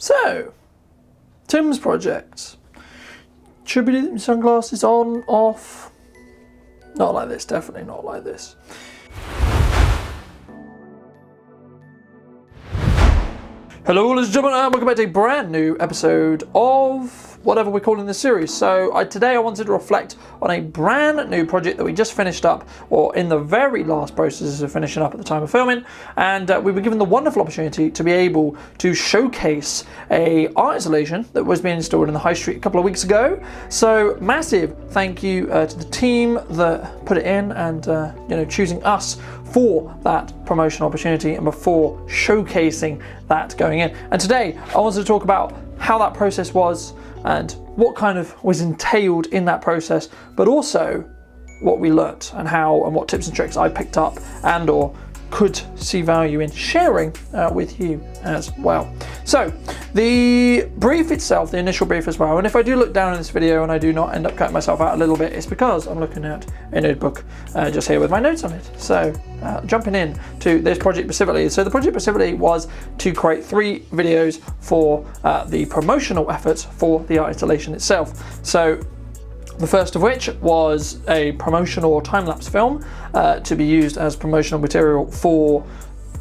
So, Tim's project. Should be the sunglasses on, off. Not like this, definitely not like this. Hello ladies and gentlemen, and welcome back to a brand new episode of whatever we're calling this series. So today I wanted to reflect on a brand new project that we just finished up, or in the very last processes of finishing up at the time of filming, and we were given the wonderful opportunity to be able to showcase a art installation that was being installed in the high street a couple of weeks ago. So massive thank you to the team that put it in, and choosing us for that promotion opportunity and before showcasing that going in. And today I wanted to talk about how that process was and what kind of was entailed in that process, but also what we learnt and how and what tips and tricks I picked up and or could see value in sharing with you as well. So the brief itself, the initial brief as well, and if I do look down in this video and I do not end up cutting myself out a little bit, it's because I'm looking at a notebook just here with my notes on it. So jumping in to this project specifically. So the project specifically was to create 3 videos for the promotional efforts for the art installation itself. So the first of which was a promotional time-lapse film to be used as promotional material for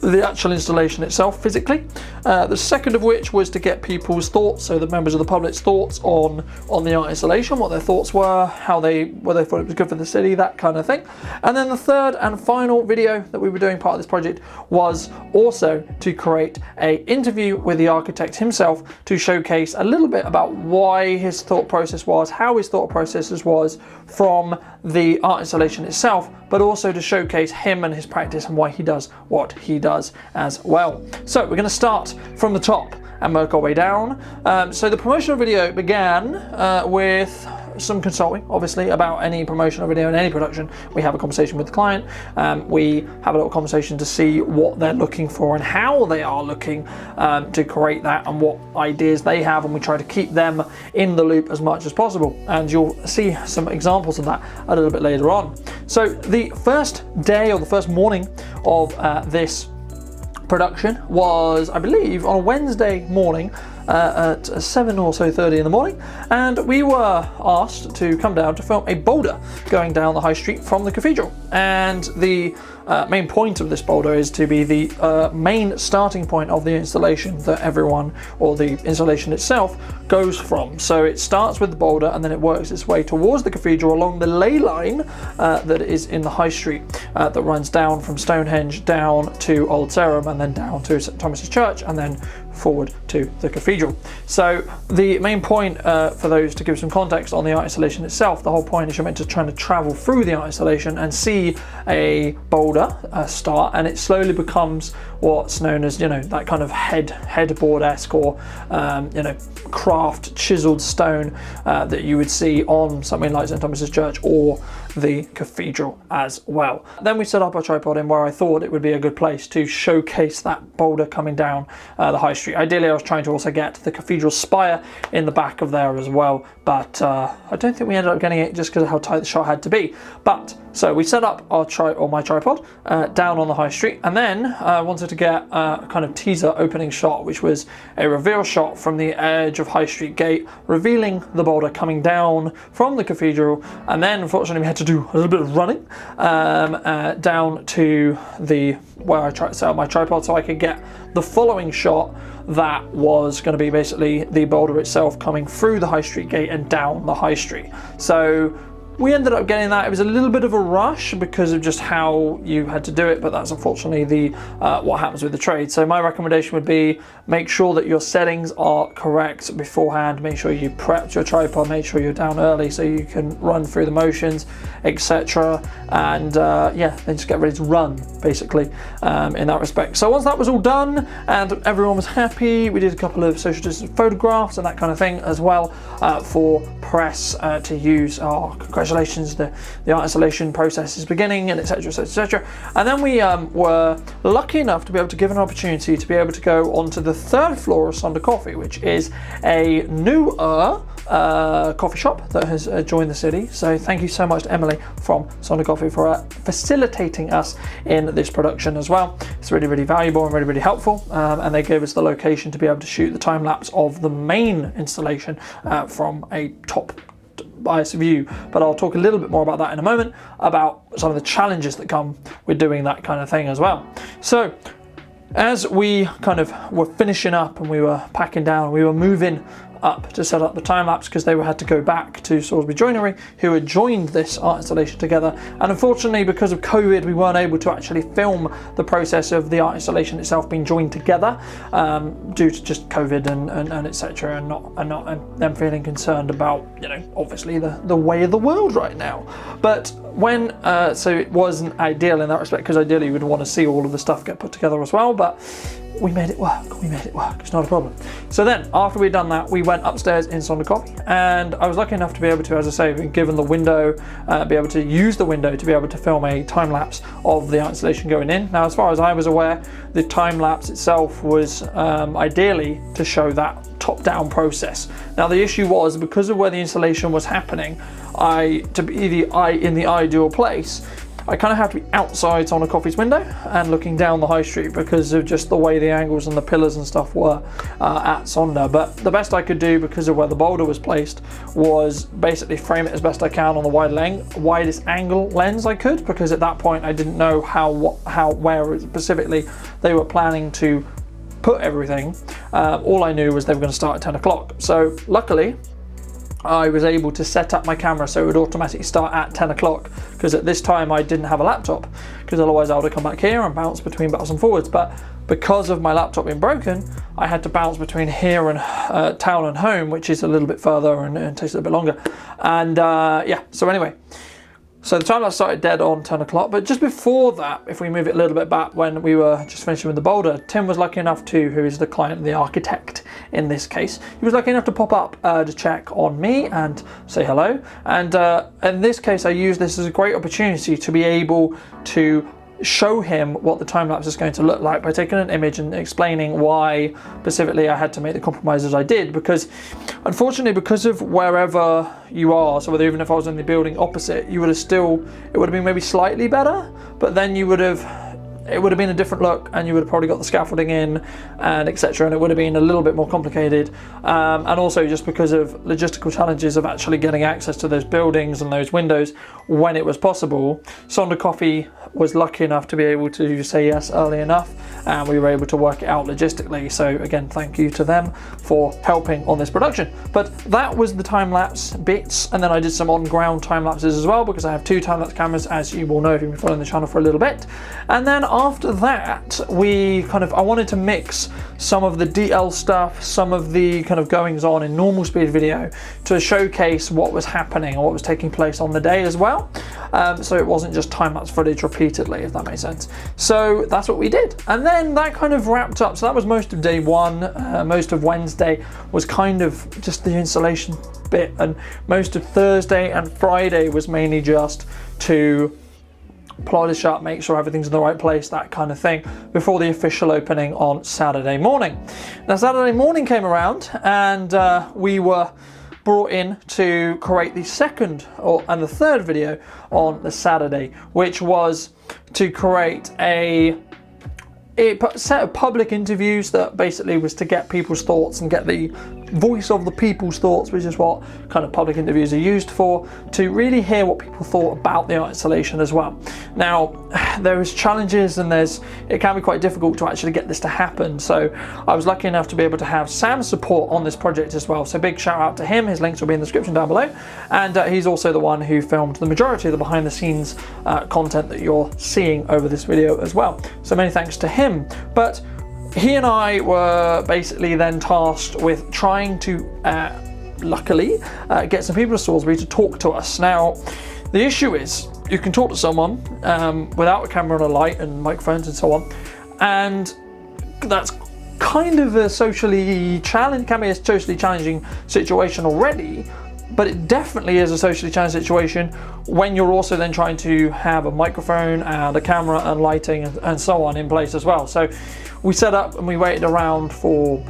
the actual installation itself physically. The second of which was to get people's thoughts, so the members of the public's thoughts on the art installation, what their thoughts were, whether they thought it was good for the city, that kind of thing. And then the third and final video that we were doing part of this project was also to create an interview with the architect himself to showcase a little bit about why his thought process was, how his thought processes was from the art installation itself, but also to showcase him and his practice and why he does what he does as well. So we're going to start from the top and work our way down. So the promotional video began with some consulting, obviously, about any promotional video in any production. We have a conversation with the client. We have a little conversation to see what they're looking for and how they are looking to create that and what ideas they have, and we try to keep them in the loop as much as possible. And you'll see some examples of that a little bit later on. So the first day or the first morning of this production was, I believe, on a Wednesday morning at 7 or so 30 in the morning, and we were asked to come down to film a boulder going down the high street from the cathedral. And the main point of this boulder is to be the main starting point of the installation that everyone, or the installation itself, goes from. So it starts with the boulder and then it works its way towards the cathedral along the ley line that is in the high street that runs down from Stonehenge down to Old Sarum and then down to St Thomas's Church and then forward to the cathedral. So the main point, for those to give some context on the art installation itself, the whole point is you're meant to try to travel through the art installation and see a boulder start, and it slowly becomes what's known as, that kind of headboard-esque or craft chiseled stone that you would see on something like St Thomas's Church or the cathedral as well. Then we set up a tripod in where I thought it would be a good place to showcase that boulder coming down the high street. Ideally I was trying to also get the cathedral spire in the back of there as well, but I don't think we ended up getting it just because of how tight the shot had to be. But so we set up my tripod down on the high street, and then I wanted to get a kind of teaser opening shot, which was a reveal shot from the edge of High Street Gate, revealing the boulder coming down from the cathedral. And then unfortunately we had to do a little bit of running down to where I tried to set up my tripod so I could get the following shot that was going to be basically the boulder itself coming through the High Street Gate and down the High Street. So we ended up getting that. It was a little bit of a rush because of just how you had to do it, but that's unfortunately what happens with the trade. So my recommendation would be make sure that your settings are correct beforehand. Make sure you prepped your tripod, make sure you're down early so you can run through the motions, etc. And then just get ready to run, basically, in that respect. So once that was all done and everyone was happy, we did a couple of social distance photographs and that kind of thing as well for press to use, our congratulations, the art installation process is beginning, and etc, etc, etc. And then we were lucky enough to be able to give an opportunity to be able to go onto the 3rd floor of Sonder Coffee, which is a newer coffee shop that has joined the city. So thank you so much to Emily from Sonder Coffee for facilitating us in this production as well. It's really, really valuable and really, really helpful. And they gave us the location to be able to shoot the time lapse of the main installation from a top bias view, but I'll talk a little bit more about that in a moment, about some of the challenges that come with doing that kind of thing as well. So as we kind of were finishing up and we were packing down, we were moving up to set up the time lapse because they had to go back to Salisbury Joinery, who had joined this art installation together. And unfortunately, because of COVID, we weren't able to actually film the process of the art installation itself being joined together due to just COVID and etc. And them feeling concerned about, you know, obviously the way of the world right now. But when so it wasn't ideal in that respect, because ideally you would want to see all of the stuff get put together as well, but we made it work. It's not a problem. So then, after we'd done that, we went upstairs in Sonder Coffee, and I was lucky enough to be able to, as I say, given the window, be able to use the window to be able to film a time lapse of the art installation going in. Now, as far as I was aware, the time lapse itself was ideally to show that top-down process. Now, the issue was, because of where the installation was happening, to be in the ideal place, I kind of have to be outside Sonder Coffee's window and looking down the high street because of just the way the angles and the pillars and stuff were at Sonder. But the best I could do, because of where the boulder was placed, was basically frame it as best I can on the widest angle lens I could, because at that point I didn't know where specifically they were planning to put everything. All I knew was they were going to start at 10 o'clock. So luckily, I was able to set up my camera so it would automatically start at 10 o'clock, because at this time I didn't have a laptop, because otherwise I would have come back here and bounced between backwards and forwards. But because of my laptop being broken, I had to bounce between here and town and home, which is a little bit further and takes a little bit longer. And yeah, so anyway, so the time lapse started dead on 10 o'clock, but just before that, if we move it a little bit back, when we were just finishing with the boulder, Tim was lucky enough to, who is the client, the architect in this case, he was lucky enough to pop up to check on me and say hello. And in this case, I used this as a great opportunity to be able to show him what the time lapse is going to look like by taking an image and explaining why specifically I had to make the compromises I did, because unfortunately, because of wherever you are, so whether even if I was in the building opposite, it would have been maybe slightly better, but then it would have been a different look, and you would have probably got the scaffolding in and etc, and it would have been a little bit more complicated, and also just because of logistical challenges of actually getting access to those buildings and those windows when it was possible. Sonder Coffee was lucky enough to be able to say yes early enough, and we were able to work it out logistically. So again, thank you to them for helping on this production. But that was the time-lapse bits, and then I did some on-ground time-lapses as well, because I have 2 time-lapse cameras, as you will know if you've been following the channel for a little bit. And then after that, I wanted to mix some of the DL stuff, some of the kind of goings on in normal speed video, to showcase what was happening and what was taking place on the day as well. So it wasn't just time-lapse footage repeatedly, if that makes sense. So that's what we did. And then that kind of wrapped up. So that was most of day one. Most of Wednesday was kind of just the installation bit. And most of Thursday and Friday was mainly just to polish up, make sure everything's in the right place, that kind of thing, before the official opening on Saturday morning. Now, Saturday morning came around, and we were brought in to create the second and the third video on the Saturday, which was to create a set of public interviews that basically was to get people's thoughts and get the voice of the people's thoughts, which is what kind of public interviews are used for, to really hear what people thought about the art installation as well. Now, there is challenges, and it can be quite difficult to actually get this to happen. So I was lucky enough to be able to have Sam's support on this project as well. So big shout out to him. His links will be in the description down below. And he's also the one who filmed the majority of the behind the scenes content that you're seeing over this video as well. So many thanks to him. But he and I were basically then tasked with trying to, luckily, get some people to Salisbury to talk to us. Now, the issue is, you can talk to someone without a camera and a light and microphones and so on, and that's kind of can be a socially challenging situation already. but it definitely is a socially challenged situation when you're also then trying to have a microphone and a camera and lighting and so on in place as well. So we set up and we waited around for,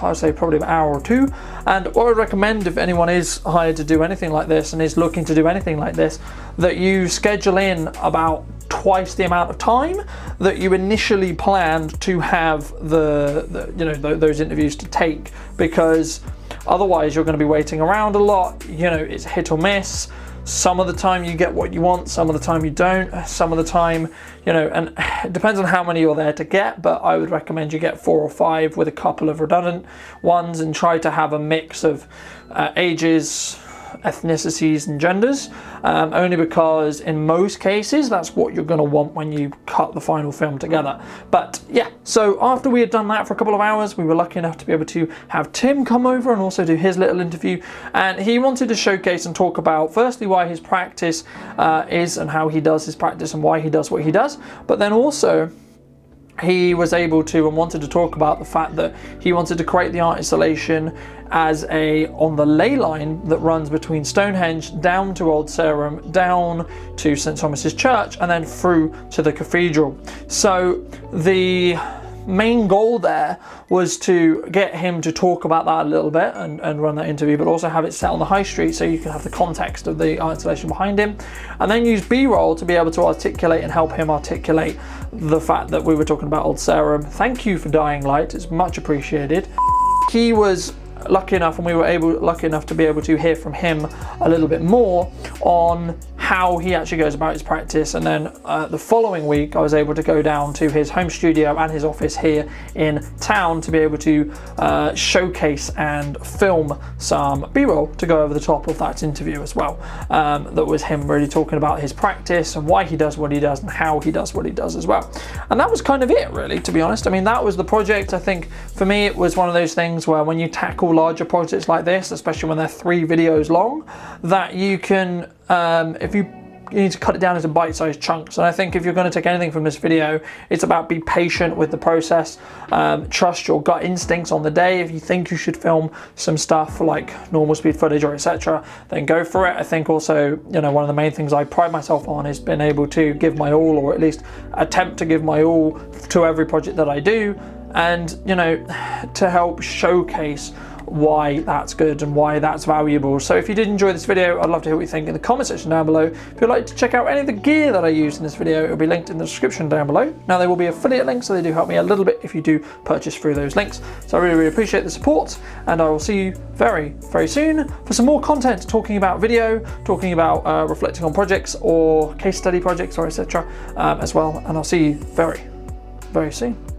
I would say probably an hour or two. And what I would recommend if anyone is hired to do anything like this and is looking to do anything like this, that you schedule in about twice the amount of time that you initially planned to have those interviews to take, because otherwise you're going to be waiting around a lot. It's hit or miss. Some of the time you get what you want, some of the time you don't, some of the time, and it depends on how many you're there to get, but I would recommend you get 4 or 5 with a couple of redundant ones, and try to have a mix of ages, ethnicities and genders, only because in most cases that's what you're going to want when you cut the final film together. But yeah, so after we had done that for a couple of hours, we were lucky enough to be able to have Tim come over and also do his little interview, and he wanted to showcase and talk about firstly why his practice is and how he does his practice and why he does what he does, but then also he was able to and wanted to talk about the fact that he wanted to create the art installation as on the ley line that runs between Stonehenge down to Old Sarum, down to St Thomas's Church, and then through to the cathedral. So the main goal there was to get him to talk about that a little bit and run that interview, but also have it set on the high street so you can have the context of the art installation behind him, and then use B-roll to be able to articulate and help him articulate the fact that we were talking about Old Sarum. Thank you for Dying Light, it's much appreciated. He was lucky enough, and we were lucky enough to be able to hear from him a little bit more on how he actually goes about his practice. And then the following week I was able to go down to his home studio and his office here in town to be able to showcase and film some B-roll to go over the top of that interview as well. That was him really talking about his practice and why he does what he does and how he does what he does as well. And that was kind of it, really, to be honest. I mean, that was the project. I think for me it was one of those things where when you tackle larger projects like this, especially when they're 3 videos long, that you can if you need to cut it down into bite-sized chunks. And I think if you're going to take anything from this video, it's about be patient with the process, trust your gut instincts on the day. If you think you should film some stuff like normal speed footage or etc., then go for it. I think also, one of the main things I pride myself on is being able to give my all, or at least attempt to give my all to every project that I do, and to help showcase why that's good and why that's valuable. So if you did enjoy this video, I'd love to hear what you think in the comment section down below. If you'd like to check out any of the gear that I used in this video, it'll be linked in the description down below. Now, there will be affiliate links, so they do help me a little bit if you do purchase through those links. So I really, really appreciate the support, and I will see you very, very soon for some more content talking about video, talking about reflecting on projects or case study projects or etc. As well. And I'll see you very, very soon.